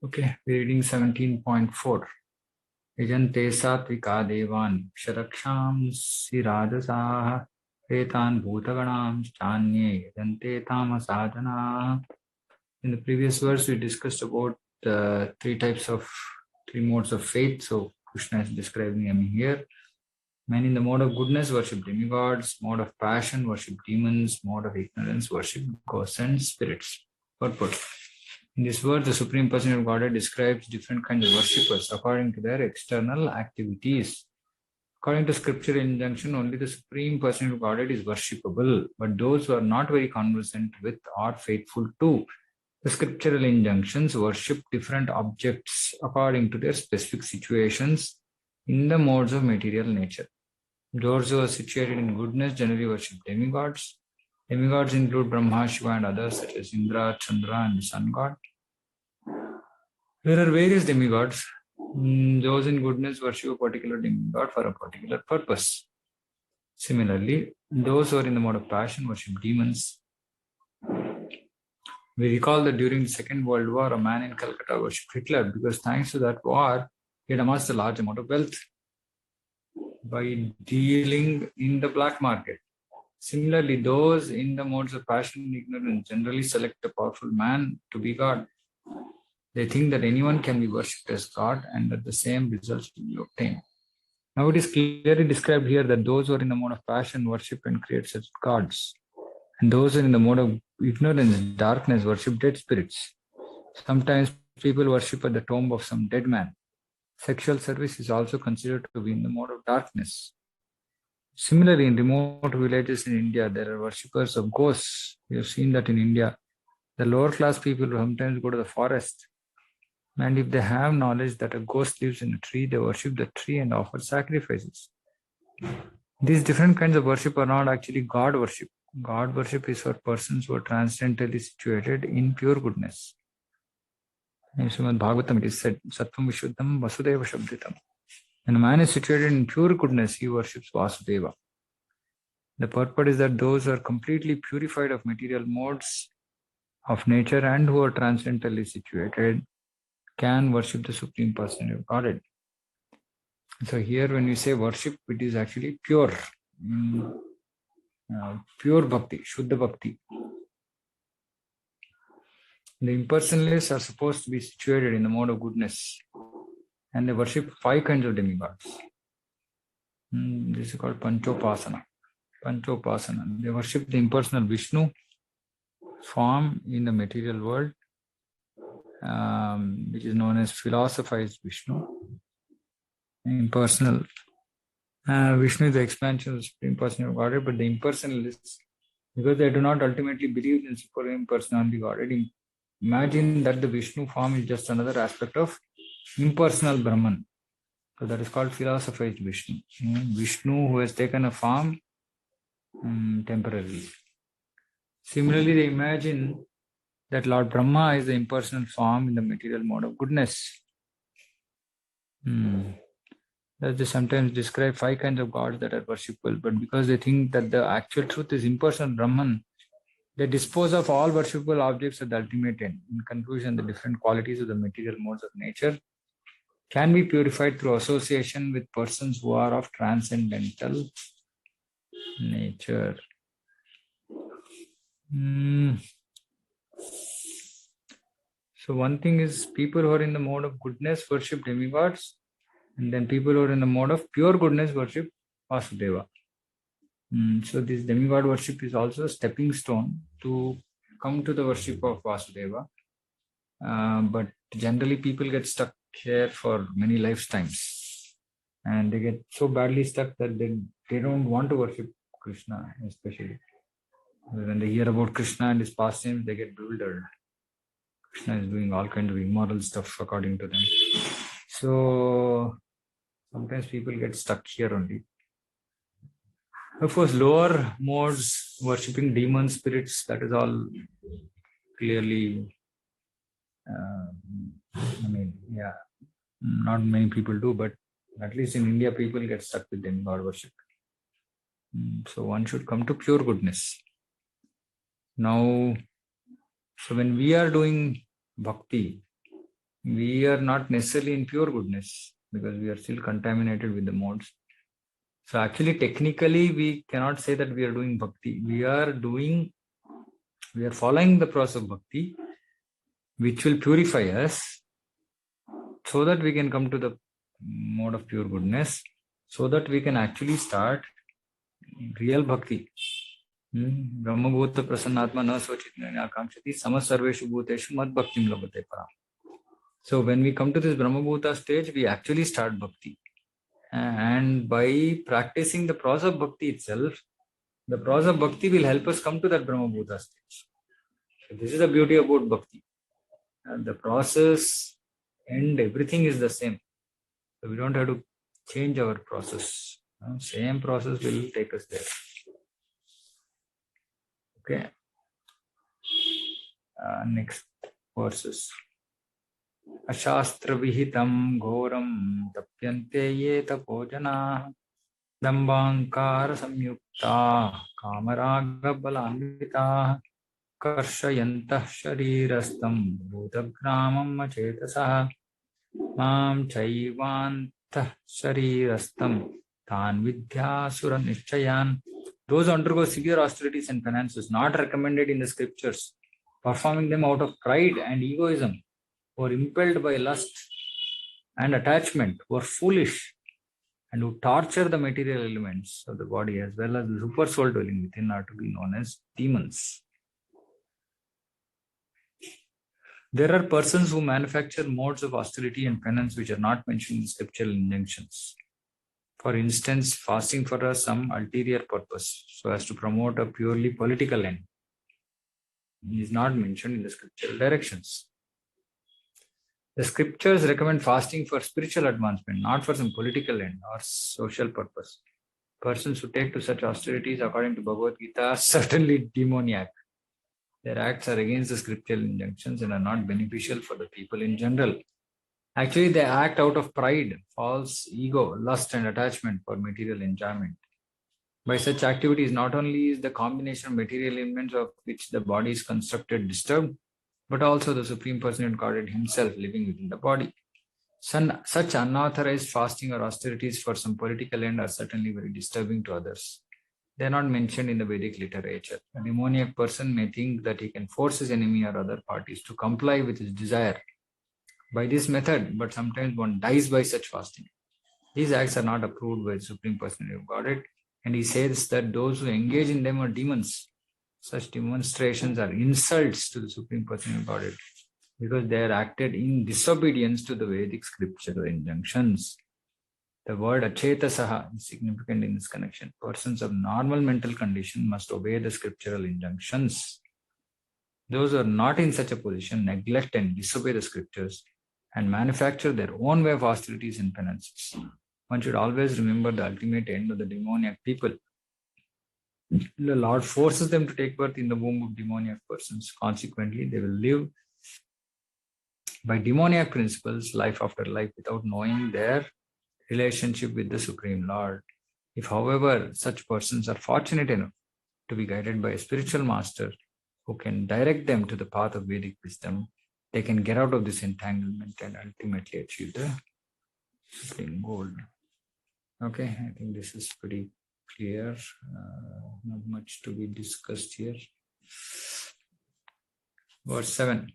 Okay, we're reading 17.4. Yajante satvika devan sharaksham sirajasaha etan bhutaganam chanye yajante tamasadhana. In the previous verse, we discussed about the three modes of faith. So Krishna is describing them here. Men in the mode of goodness worship demigods, mode of passion worship demons, mode of ignorance worship ghosts and spirits. Purport. In this verse, the Supreme Person of Godhead describes different kinds of worshippers according to their external activities. According to scriptural injunction, only the Supreme Person of Godhead is worshipable, but those who are not very conversant with or faithful to the scriptural injunctions worship different objects according to their specific situations in the modes of material nature. Those who are situated in goodness generally worship demigods. Demigods include Brahma, Shiva, and others such as Indra, Chandra, and the sun god. There are various demigods. Those in goodness worship a particular demigod for a particular purpose. Similarly, those who are in the mode of passion worship demons. We recall that during the Second World War, a man in Calcutta worshipped Hitler because thanks to that war, he had amassed a large amount of wealth by dealing in the black market. Similarly, those in the modes of passion and ignorance generally select a powerful man to be God. They think that anyone can be worshipped as God and that the same results will be obtained. Now it is clearly described here that those who are in the mode of passion worship and create such gods. And those who are in the mode of ignorance, darkness, worship dead spirits. Sometimes people worship at the tomb of some dead man. Sexual service is also considered to be in the mode of darkness. Similarly, in remote villages in India, there are worshippers of ghosts. We have seen that in India. The lower class people sometimes go to the forest, and if they have knowledge that a ghost lives in a tree, they worship the tree and offer sacrifices. These different kinds of worship are not actually God worship. God worship is for persons who are transcendently situated in pure goodness. In Srimad Bhagavatam, it is said, Sattvam Vishuddham Vasudeva Shabditam. When a man is situated in pure goodness, he worships Vasudeva. The purport is that those who are completely purified of material modes of nature and who are transcendently situated can worship the Supreme Personality of Godhead. So here when we say worship, it is actually pure. Pure bhakti, Shuddha bhakti. The impersonalists are supposed to be situated in the mode of goodness, and they worship 5 kinds of demigods. This is called Panchopasana. Panchopasana. They worship the impersonal Vishnu form in the material world, which is known as philosophized Vishnu. Impersonal. Vishnu is the expansion of the Supreme Personality of Godhead, but the impersonalists, because they do not ultimately believe in Supreme Personality of Godhead, imagine that the Vishnu form is just another aspect of impersonal Brahman. So that is called philosophized Vishnu. Vishnu who has taken a form temporarily. Similarly, they imagine that Lord Brahma is the impersonal form in the material mode of goodness. That they sometimes describe 5 kinds of gods that are worshipable, but because they think that the actual truth is impersonal Brahman, they dispose of all worshipable objects at the ultimate end. In conclusion, the different qualities of the material modes of nature can be purified through association with persons who are of transcendental nature. So one thing is people who are in the mode of goodness worship demigods, and then people who are in the mode of pure goodness worship Vasudeva. So this demigod worship is also a stepping stone to come to the worship of Vasudeva. But generally people get stuck here for many lifetimes. And they get so badly stuck that they don't want to worship Krishna, especially. When they hear about Krishna and his pastimes, they get bewildered. Krishna is doing all kinds of immoral stuff according to them. So sometimes people get stuck here only. Of course, lower modes, worshipping demon spirits, that is all clearly, not many people do, but at least in India, people get stuck with demigod worship. So one should come to pure goodness. Now, so when we are doing bhakti, we are not necessarily in pure goodness because we are still contaminated with the modes. So actually, technically, we cannot say that we are doing bhakti. We are following the process of bhakti, which will purify us so that we can come to the mode of pure goodness, so that we can actually start real bhakti. Brahmabhuta prasannatma na sochitna akamshati samasarveshu bhuteshu mad bhaktim labhate param. So when we come to this Brahmabhuta stage, we actually start bhakti. And by practicing the process of bhakti itself, the process of bhakti will help us come to that Brahmabhuta stage. So this is the beauty about bhakti. And the process and everything is the same. So we don't have to change our process. Same process will take us there. Okay. Next verses. Ashastra vihitam ghoram tapyante ye tapojana dambhankara samyukta kamaraga balanvita karshayantah sharirastam bhutagramam acetasah mam chaivantah sharirastam tan vidhyasura nichayan. Those who undergo severe austerities and penances not recommended in the scriptures, performing them out of pride and egoism, or impelled by lust and attachment, were foolish, and who torture the material elements of the body as well as the super soul dwelling within are to be known as demons. There are persons who manufacture modes of austerity and penance which are not mentioned in scriptural injunctions. For instance, fasting for some ulterior purpose, so as to promote a purely political end, is not mentioned in the scriptural directions. The scriptures recommend fasting for spiritual advancement, not for some political end or social purpose. Persons who take to such austerities, according to Bhagavad Gita, are certainly demoniac. Their acts are against the scriptural injunctions and are not beneficial for the people in general. Actually, they act out of pride, false ego, lust and attachment for material enjoyment. By such activities, not only is the combination of material elements of which the body is constructed disturbed, but also the Supreme Personality of Godhead himself living within the body. Such unauthorized fasting or austerities for some political end are certainly very disturbing to others. They are not mentioned in the Vedic literature. A demoniac person may think that he can force his enemy or other parties to comply with his desire by this method, but sometimes one dies by such fasting. These acts are not approved by the Supreme Personality of Godhead, and he says that those who engage in them are demons. Such demonstrations are insults to the Supreme Personality of Godhead because they are acted in disobedience to the Vedic scriptural injunctions. The word achetasaha is significant in this connection. Persons of normal mental condition must obey the scriptural injunctions. Those who are not in such a position neglect and disobey the scriptures and manufacture their own way of austerities and penances. One should always remember the ultimate end of the demoniac people. The Lord forces them to take birth in the womb of demoniac persons. Consequently, they will live by demoniac principles life after life without knowing their relationship with the Supreme Lord. If, however, such persons are fortunate enough to be guided by a spiritual master who can direct them to the path of Vedic wisdom, they can get out of this entanglement and ultimately achieve the supreme goal. Okay, I think this is pretty clear. Not much to be discussed here. Verse 7.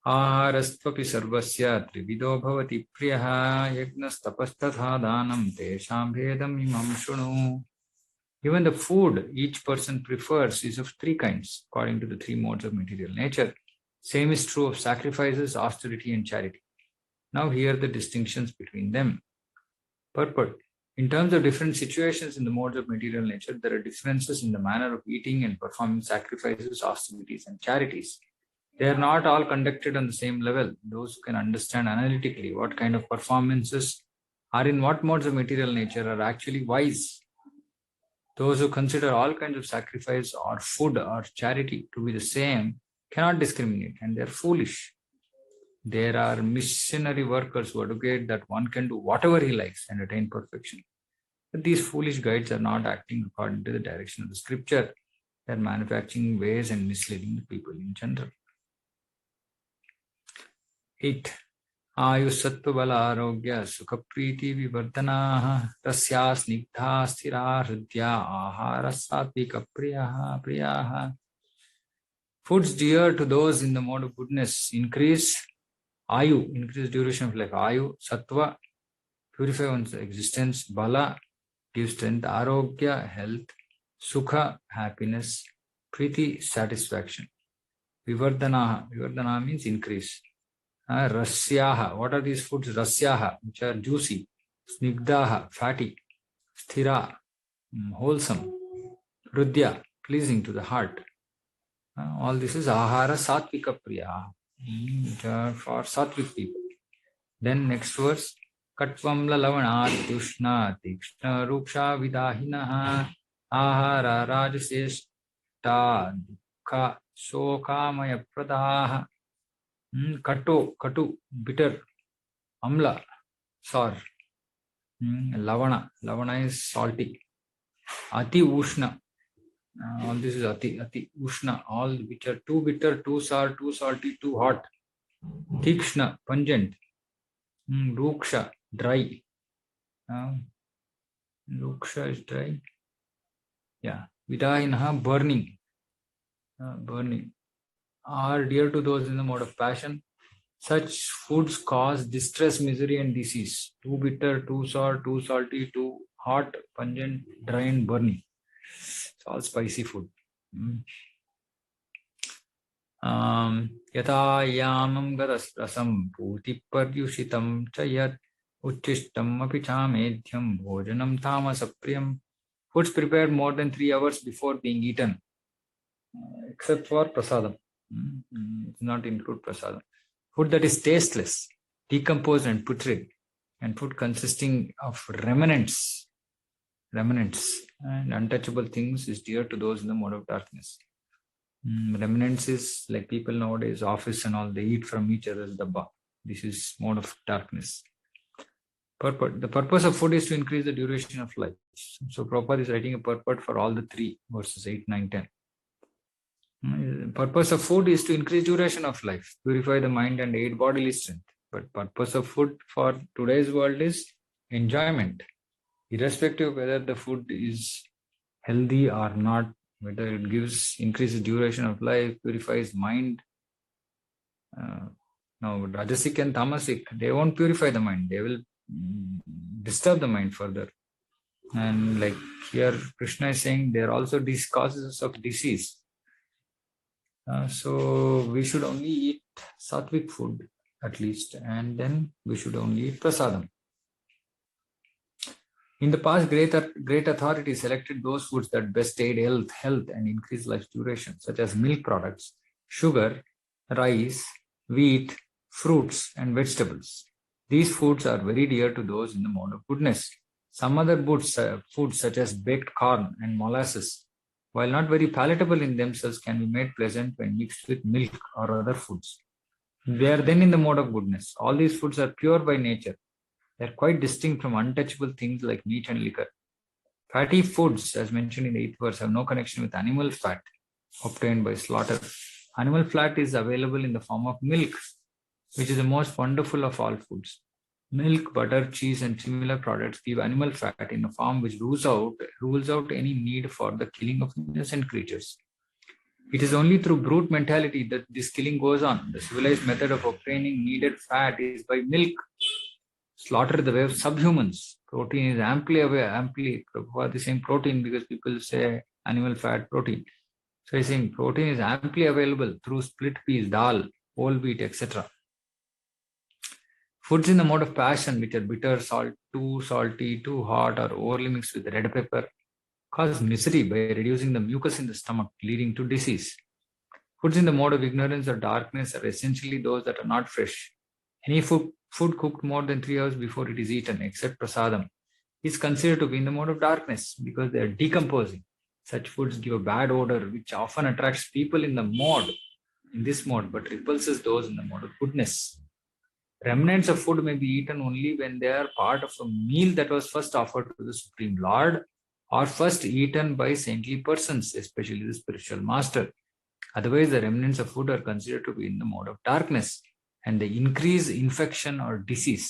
Aharastvapi sarvasya trivido bhavati priyaha yagnastapasthatha dhanam tesham bhedam imam shunu. Even the food each person prefers is of three kinds, according to the three modes of material nature. Same is true of sacrifices, austerity, and charity. Now here are the distinctions between them. Purport. In terms of different situations in the modes of material nature, there are differences in the manner of eating and performing sacrifices, austerities, and charities. They are not all conducted on the same level. Those who can understand analytically what kind of performances are in what modes of material nature are actually wise. Those who consider all kinds of sacrifice or food or charity to be the same cannot discriminate, and they are foolish. There are missionary workers who advocate that one can do whatever he likes and attain perfection. But these foolish guides are not acting according to the direction of the scripture. They are manufacturing ways and misleading the people in general. 8. Ayusattva bala arogya sukha priti vivardhanaha tasya snigdha sthira hridya ahara satvika priyaha. Foods dear to those in the mode of goodness increase ayu, increase duration of life. Ayu, sattva, purify one's existence. Bala, give strength. Arogya, health. Sukha, happiness. Priti, satisfaction. Vivardhanaha, vivardhana means increase. Rasyaha, what are these foods? Rasyaha, which are juicy. Snigdaha, fatty. Sthira, wholesome. Rudya, pleasing to the heart. All this is ahara satvika priya, which are for sattvic people. Then next verse, Katvam lalavana tushna tikshna ruksha vidahinaha ahara rajaseshta dukha sokamaya pradaha. Katu, bitter. Amla, sour. Lavana is salty. Ati ushna. All this is ati ushna, all which are too bitter, too sour, too salty, too hot. Tikshna, pungent. Ruksha, dry. Ruksha is dry. Yeah. Vidahinaha, burning. Burning. Are dear to those in the mode of passion. Such foods cause distress, misery, and disease. Too bitter, too sour, too salty, too hot, pungent, dry, and burning. It's all spicy food. Yata yamam gadasrasam puti paryushitam chayat uchishtam apicham bhojanam tamasapriyam. Foods prepared more than 3 hours before being eaten, except for prasadam. It does not include prasadam. Food that is tasteless, decomposed and putrid, and food consisting of remnants and untouchable things is dear to those in the mode of darkness. Remnants is like people nowadays, office and all, they eat from each other's dabba. This is mode of darkness. The purpose of food is to increase the duration of life. So Prabhupada is writing a purport for all the three, verses 8, 9, 10. The purpose of food is to increase duration of life, purify the mind and aid bodily strength. But purpose of food for today's world is enjoyment. Irrespective of whether the food is healthy or not, whether it increases duration of life, purifies mind. Now, Rajasic and Tamasic, they won't purify the mind. They will disturb the mind further. And like here, Krishna is saying, they are also these causes of disease. So we should only eat sattvic food at least, and then we should only eat prasadam. In the past, great authorities selected those foods that best aid health and increase life duration, such as milk products, sugar, rice, wheat, fruits, and vegetables. These foods are very dear to those in the mode of goodness. Some other foods such as baked corn and molasses, while not very palatable in themselves, can be made pleasant when mixed with milk or other foods. They are then in the mode of goodness. All these foods are pure by nature. They are quite distinct from untouchable things like meat and liquor. Fatty foods, as mentioned in the 8th verse, have no connection with animal fat obtained by slaughter. Animal fat is available in the form of milk, which is the most wonderful of all foods. Milk, butter, cheese, and similar products give animal fat in a form which rules out any need for the killing of innocent creatures. It is only through brute mentality that this killing goes on. The civilized method of obtaining needed fat is by milk. Slaughter the way of subhumans. Protein is amply Prabhupada is saying protein because people say animal fat protein. So he's saying protein is amply available through split peas, dal, whole wheat, etc. Foods in the mode of passion, which are bitter, too salty, too hot, or overly mixed with red pepper, cause misery by reducing the mucus in the stomach, leading to disease. Foods in the mode of ignorance or darkness are essentially those that are not fresh. Any food cooked more than 3 hours before it is eaten, except prasadam, is considered to be in the mode of darkness because they are decomposing. Such foods give a bad odor, which often attracts people in this mode, but repulses those in the mode of goodness. Remnants of food may be eaten only when they are part of a meal that was first offered to the Supreme Lord or first eaten by saintly persons, especially the spiritual master. Otherwise, the remnants of food are considered to be in the mode of darkness and they increase infection or disease.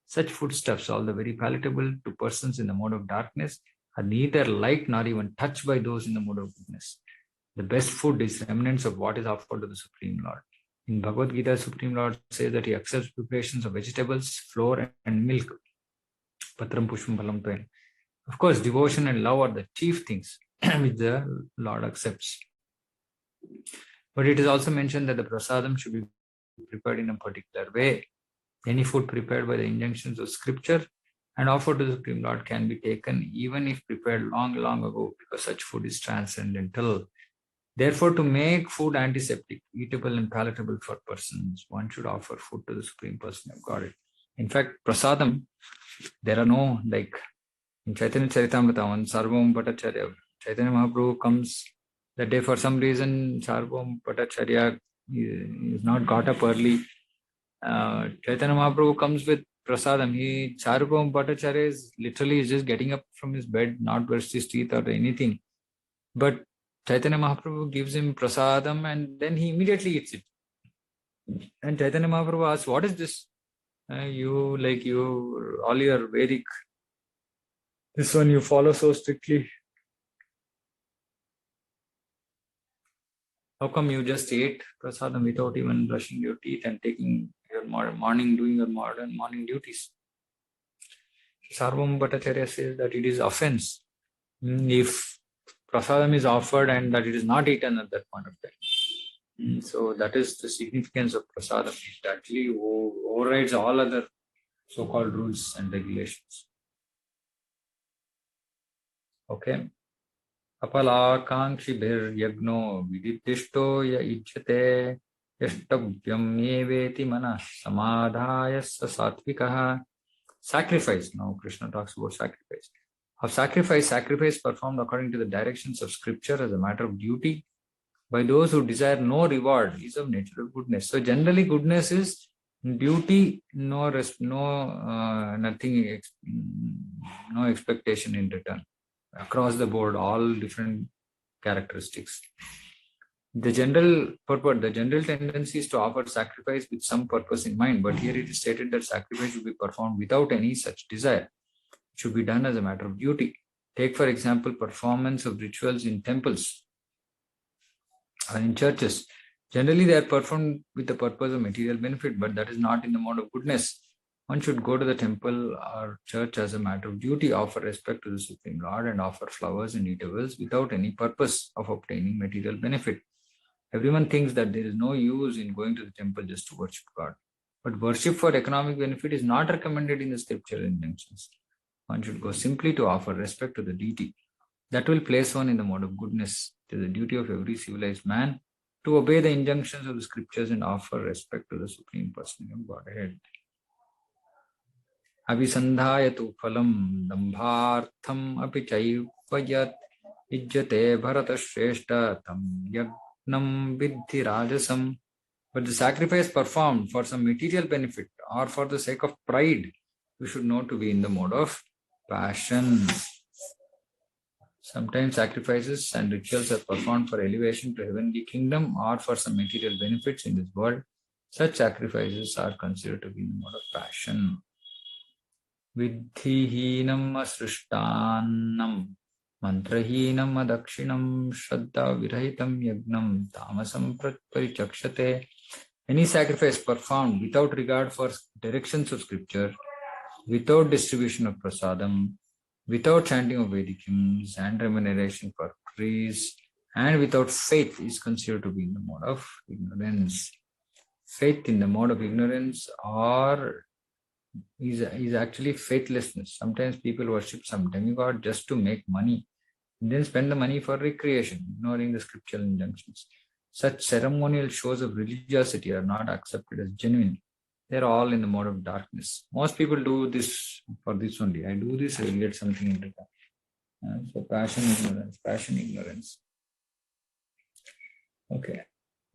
Such foodstuffs, although very palatable to persons in the mode of darkness, are neither liked nor even touched by those in the mode of goodness. The best food is remnants of what is offered to the Supreme Lord. In Bhagavad Gita, Supreme Lord says that he accepts preparations of vegetables, flour, and milk. Patram pushpam phalam toyam. Of course, devotion and love are the chief things which the Lord accepts. But it is also mentioned that the prasadam should be prepared in a particular way. Any food prepared by the injunctions of scripture and offered to the Supreme Lord can be taken even if prepared long, long ago, because such food is transcendental. Therefore, to make food antiseptic, eatable and palatable for persons, one should offer food to the Supreme Person of God. In fact, prasadam, there are no, like in Chaitanya Charitamrita, on Sarvam Bhattacharya, Chaitanya Mahaprabhu comes that day. For some reason, Sarvam Bhattacharya is not got up early. Chaitanya Mahaprabhu comes with prasadam. Sarvam Bhattacharya is literally just getting up from his bed, not brushed his teeth or anything. But Chaitanya Mahaprabhu gives him prasadam and then he immediately eats it. And Chaitanya Mahaprabhu asks, what is this? All your Vedic, this one you follow so strictly. How come you just ate prasadam without even brushing your teeth and taking your doing your morning duties? Sarvam Bhattacharya says that it is offense if prasadam is offered and that it is not eaten at that point of time. So that is the significance of prasadam. It actually overrides all other so-called rules and regulations. Okay. Apalakankshibhir yagno vididishto ya ijjate yashtavyam yeveti mana samadhaya satvikaha. Sacrifice. Now Krishna talks about sacrifice. Of sacrifice performed according to the directions of scripture as a matter of duty by those who desire no reward is of nature of goodness. So generally goodness is duty, no expectation in return. Across the board, all different characteristics. The general purpose, the general tendency is to offer sacrifice with some purpose in mind, but here it is stated that sacrifice should be performed without any such desire. It should be done as a matter of duty. Take, for example, performance of rituals in temples or in churches. Generally, they are performed with the purpose of material benefit, but that is not in the mode of goodness. One should go to the temple or church as a matter of duty, offer respect to the Supreme Lord, and offer flowers and eatables without any purpose of obtaining material benefit. Everyone thinks that there is no use in going to the temple just to worship God. But worship for economic benefit is not recommended in the scriptural injunctions. One should go simply to offer respect to the deity. That will place one in the mode of goodness. It is the duty of every civilized man to obey the injunctions of the scriptures and offer respect to the Supreme Person of Godhead. Abhisandhayatu phalam dambhartham api chaivayat ijjate bharata shreshta tam yagnam vidhi rajasam. But the sacrifice performed for some material benefit or for the sake of pride, we should know to be in the mode of passion. Sometimes sacrifices and rituals are performed for elevation to heavenly kingdom or for some material benefits in this world. Such sacrifices are considered to be in the mode of passion. Vidhihinam asrishtanam mantrahinam adakshinam shraddha virahitam yagnam tamasam parichakshate. Any sacrifice performed without regard for directions of scripture, without distribution of prasadam, without chanting of Vedic hymns and remuneration for praise, and without faith is considered to be in the mode of ignorance. Faith in the mode of ignorance is actually faithlessness. Sometimes people worship some demigod just to make money and then spend the money for recreation, ignoring the scriptural injunctions. Such ceremonial shows of religiosity are not accepted as genuine. They are all in the mode of darkness. Most people do this for this only. I do this, I will get something in return. So passion, ignorance. Okay.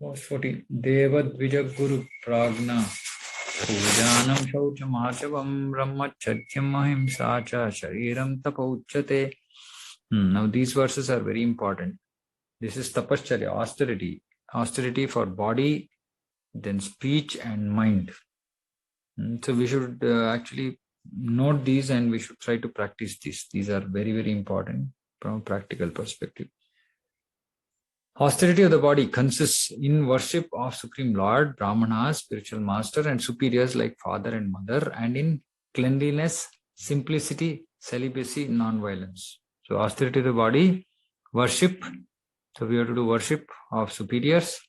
Verse 14. Deva Dvija Guru Pragna Pujanam Shaucham Achavam Brahmacharyam Ahimsa Cha Shariram Tapauchate. Now these verses are very important. This is tapascharya, austerity. Austerity for body, then speech and mind. So we should actually note these and we should try to practice these. These are very, very important from a practical perspective. Austerity of the body consists in worship of Supreme Lord, Brahmanas, spiritual master, and superiors like father and mother, and in cleanliness, simplicity, celibacy, non-violence. So austerity of the body, worship. So we have to do worship of superiors,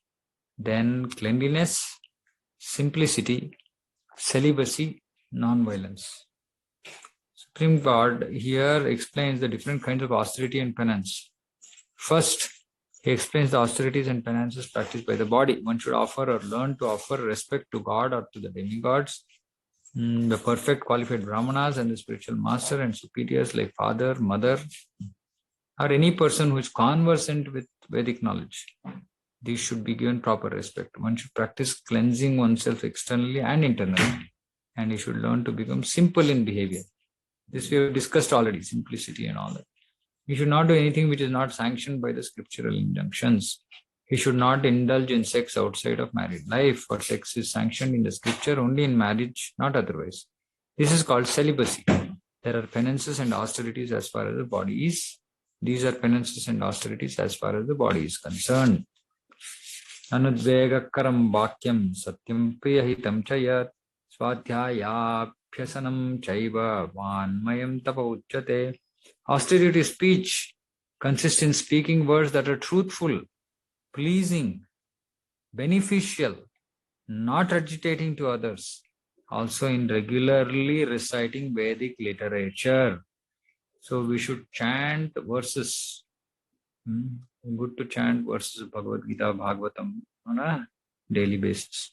then cleanliness, simplicity, celibacy, non-violence. Supreme Lord here explains the different kinds of austerity and penance. First, he explains the austerities and penances practiced by the body. One should offer or learn to offer respect to God or to the demigods, the perfect qualified brahmanas and the spiritual master and superiors like father, mother, or any person who is conversant with Vedic knowledge. These should be given proper respect. One should practice cleansing oneself externally and internally, and he should learn to become simple in behavior. This we have discussed already, simplicity and all that. He should not do anything which is not sanctioned by the scriptural injunctions. He should not indulge in sex outside of married life, for sex is sanctioned in the scripture only in marriage, not otherwise. This is called celibacy. There are penances and austerities as far as the body is. These are penances and austerities as far as the body is concerned. Anudvegakaram vakyam satyam priyahitam chayat swadhyayabhyasanam chaiva vanmayam tapa uchyate. Austerity speech consists in speaking words that are truthful, pleasing, beneficial, not agitating to others. Also in regularly reciting Vedic literature. So we should chant verses. Good to chant verses of Bhagavad Gita, Bhagavatam on a daily basis.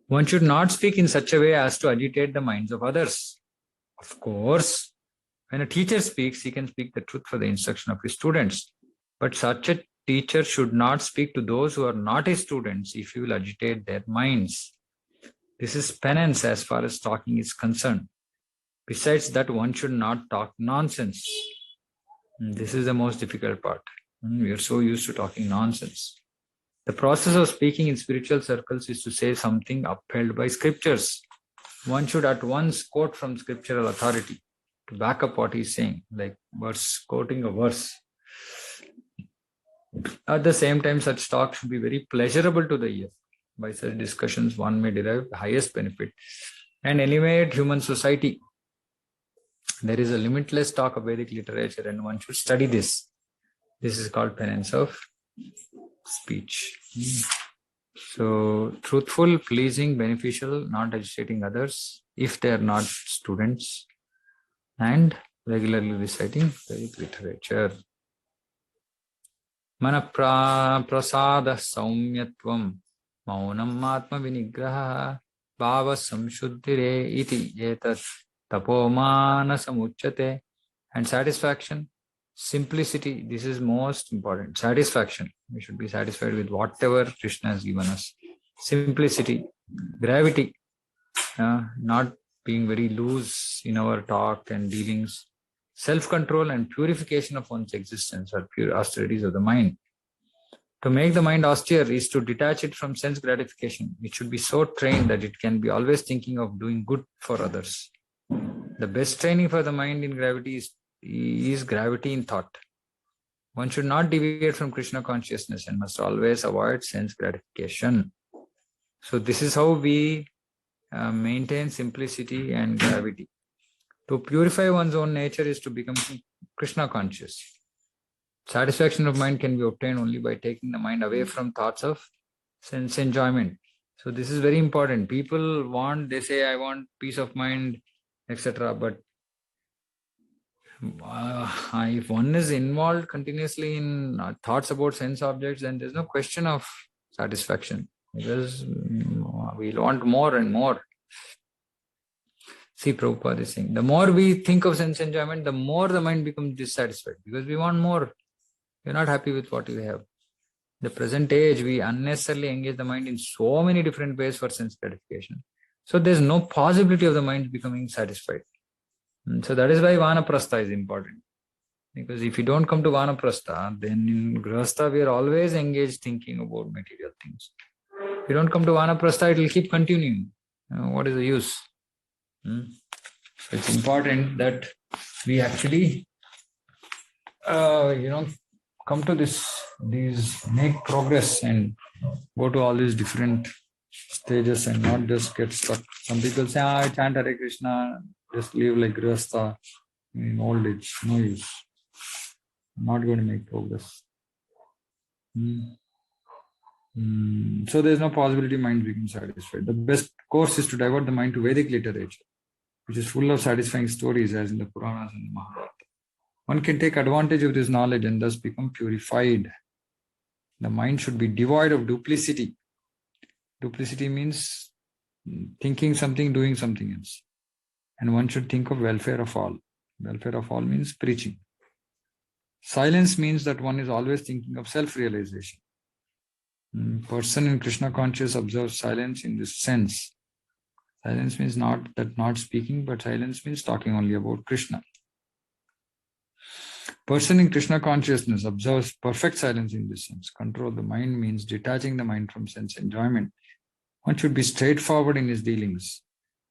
One should not speak in such a way as to agitate the minds of others. Of course, when a teacher speaks, he can speak the truth for the instruction of his students. But such a teacher should not speak to those who are not his students if he will agitate their minds. This is penance as far as talking is concerned. Besides that, one should not talk nonsense. This is the most difficult part. We are so used to talking nonsense. The process of speaking in spiritual circles is to say something upheld by scriptures. One should at once quote from scriptural authority to back up what he is saying, like quoting a verse. At the same time, such talk should be very pleasurable to the ear. By such discussions, one may derive the highest benefit and elevate human society. There is a limitless talk of Vedic literature and one should study this. This is called penance of speech. So, truthful, pleasing, beneficial, not agitating others if they are not students, and regularly reciting Vedic literature. Mana prasada saumyatvam maunam atma vinigraha bhava samshuddhire iti etat tapomana samuchyate. And satisfaction, simplicity, this is most important. Satisfaction, we should be satisfied with whatever Krishna has given us. Simplicity, gravity, not being very loose in our talk and dealings. Self-control and purification of one's existence are pure austerities of the mind. To make the mind austere is to detach it from sense gratification. It should be so trained that it can be always thinking of doing good for others. The best training for the mind in gravity is gravity in thought. One should not deviate from Krishna consciousness and must always avoid sense gratification. So this is how we maintain simplicity and gravity. To purify one's own nature is to become Krishna conscious. Satisfaction of mind can be obtained only by taking the mind away from thoughts of sense enjoyment. So this is very important. People they say, I want peace of mind, etc. But if one is involved continuously in thoughts about sense objects, then there's no question of satisfaction, because we'll want more and more. See, Prabhupada is saying, the more we think of sense enjoyment, the more the mind becomes dissatisfied, because we want more. We're not happy with what we have. The present age, we unnecessarily engage the mind in so many different ways for sense gratification. So there's no possibility of the mind becoming satisfied. So that is why Vanaprastha is important. Because if you don't come to Vanaprastha, then in Grihastha we are always engaged thinking about material things. you don't come to vanaprastha, it will keep continuing. What is the use? So it's important that we actually, come to make progress and go to all these different stages and not just get stuck. Some people say, I chant Hare Krishna, just live like Grihastha in old age. No use. Not going to make progress. So there's no possibility mind becomes satisfied. The best course is to divert the mind to Vedic literature, which is full of satisfying stories as in the Puranas and the Mahabharata. One can take advantage of this knowledge and thus become purified. The mind should be devoid of duplicity. Duplicity means thinking something, doing something else. And one should think of welfare of all. Welfare of all means preaching. Silence means that one is always thinking of self-realization. Person in Krishna conscious observes silence in this sense. Silence means not speaking, but silence means talking only about Krishna. Person in Krishna consciousness observes perfect silence in this sense. Control the mind means detaching the mind from sense enjoyment. One should be straightforward in his dealings.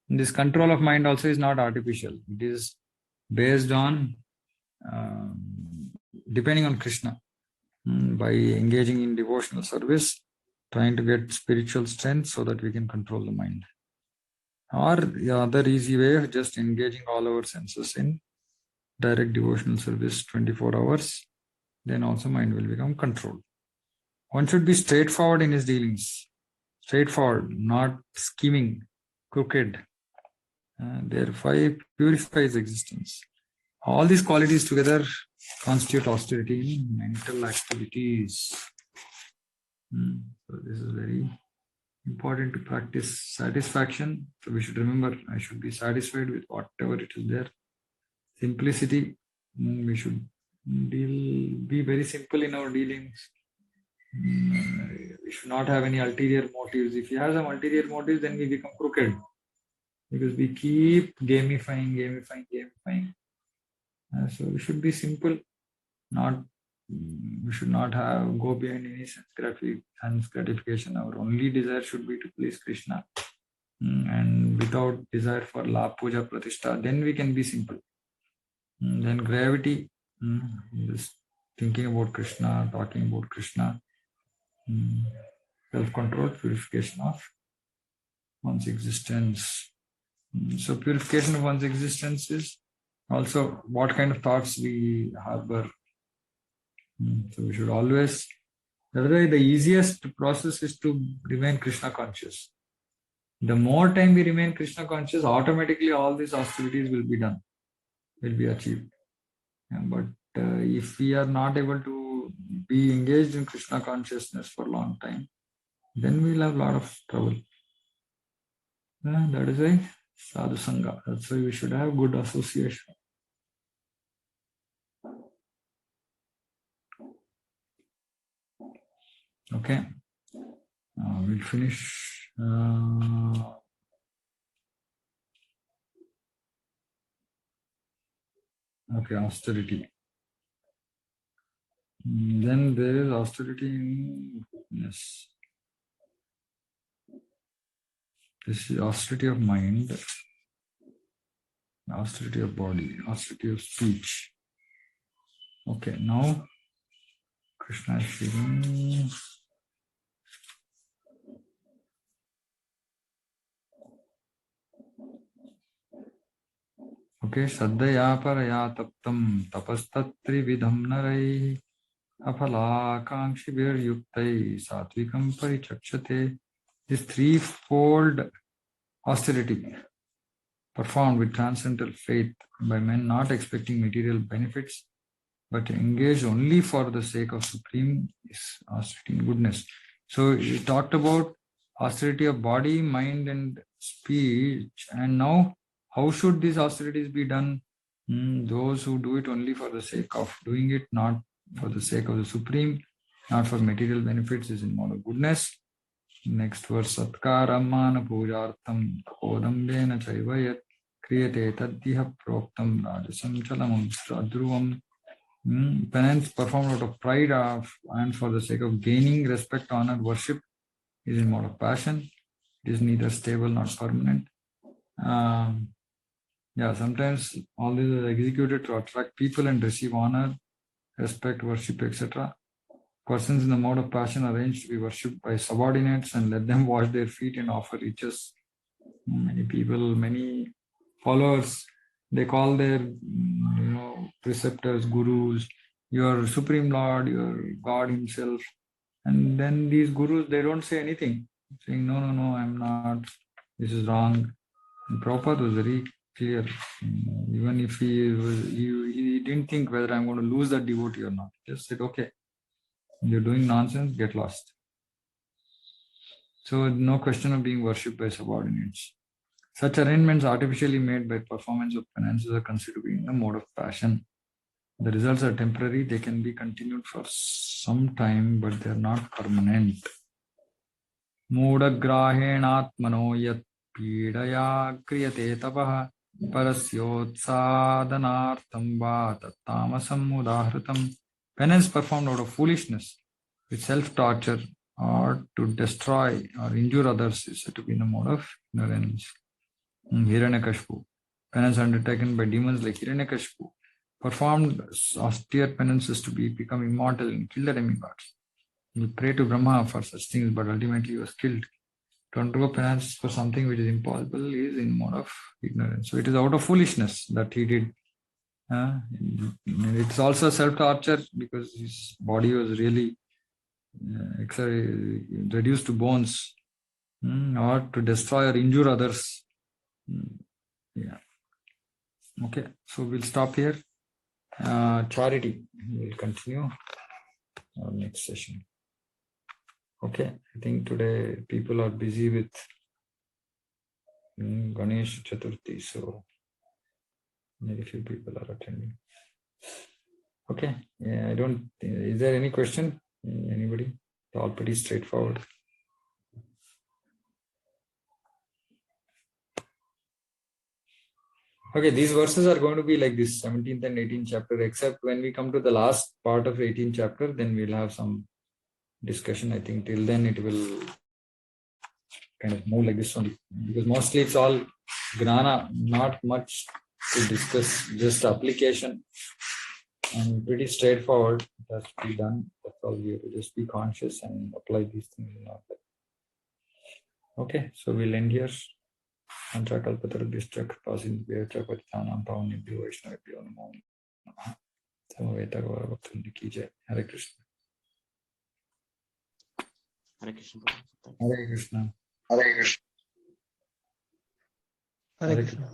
And this control of mind also is not artificial. It is based on, depending on Krishna. By engaging in devotional service, trying to get spiritual strength so that we can control the mind. Or the other easy way of just engaging all our senses in direct devotional service 24 hours, then also mind will become controlled. One should be straightforward in his dealings. Straightforward, not scheming, crooked. Therefore, purifies existence. All these qualities together constitute austerity in mental activities. So this is very important to practice satisfaction. So we should remember, I should be satisfied with whatever it is there. Simplicity, we should be very simple in our dealings. We should not have any ulterior motives. If you have some ulterior motives, then we become crooked. Because we keep gamifying. So we should be simple. We should not go behind any sense gratification. Our only desire should be to please Krishna. And without desire for la puja pratishtha, then we can be simple. Then gravity, just thinking about Krishna, talking about Krishna. Self-control, purification of one's existence. So purification of one's existence is also what kind of thoughts we harbor. So we should always, that's why the easiest process is to remain Krishna conscious. The more time we remain Krishna conscious, automatically all these austerities will be done, will be achieved. But if we are not able to be engaged in Krishna consciousness for a long time, then we'll have a lot of trouble. That is why sadhu sangha. That's why we should have good association. Okay, we'll finish. Okay, austerity. Then there is austerity in goodness. This is austerity of mind, austerity of body, austerity of speech. Okay, now Krishna is speaking. Okay, Saddhaya paraya taptam tapastatri vidham narai aphala kankshibir yuktai satvikam parichakshate. This threefold austerity performed with transcendental faith by men not expecting material benefits but engaged only for the sake of supreme is austerity in goodness. So we talked about austerity of body, mind and speech, and now how should these austerities be done? Those who do it only for the sake of doing it, not for the sake of the supreme, not for material benefits, is in mode of goodness. Next verse, Satkaramana pujartam tapodambena chaivayat kriyate taddiha proktam rajasam chalam adruvam. Penance performed out of pride and for the sake of gaining respect, honor, worship is in mode of passion. It is neither stable nor permanent. Sometimes all these are executed to attract people and receive honor, respect, worship, etc. Persons in the mode of passion are arranged to be worshipped by subordinates and let them wash their feet and offer riches. Many people, many followers, they call their preceptors, gurus, your Supreme Lord, your God Himself. And then these gurus, they don't say anything, saying, no, I'm not, this is wrong. And Prabhupada was very clear. Even if he didn't think whether I'm going to lose that devotee or not. He just said, okay, you're doing nonsense, get lost. So no question of being worshipped by subordinates. Such arrangements artificially made by performance of penances are considered to be in the mode of passion. The results are temporary. They can be continued for some time, but they are not permanent. Moodagrahenatmano yat pidaya kriyate tapah parasyotsādanārtam vā tattamasam udahritam. Penance performed out of foolishness, with self-torture, or to destroy or injure others is said to be in the mode of ignorance. Hiranyakashipu. Penance undertaken by demons like Hiranyakashipu performed austere penances to become immortal and kill the demigods. He prayed to Brahma for such things, but ultimately he was killed. To undergo penance for something which is impossible is in mode of ignorance. So it is out of foolishness that he did. It's also self-torture because his body was really reduced to bones, or to destroy or injure others. Okay, so we'll stop here. Charity, we'll continue our next session. Okay, I think today people are busy with Ganesh Chaturthi, so very few people are attending. Okay, is there any question? Anybody? It's all pretty straightforward. Okay, these verses are going to be like this 17th and 18th chapter, except when we come to the last part of 18th chapter, then we'll have some discussion. I think till then it will kind of move like this only, because mostly it's all Gnana, not much to discuss, just application and pretty straightforward. It has to be done. That's all. We have to just be conscious and apply these things in our life. Okay, so we'll end here. Hare Krishna. Hare Krishna. Hare Krishna. Hare Krishna. Hare Krishna. Hare Krishna.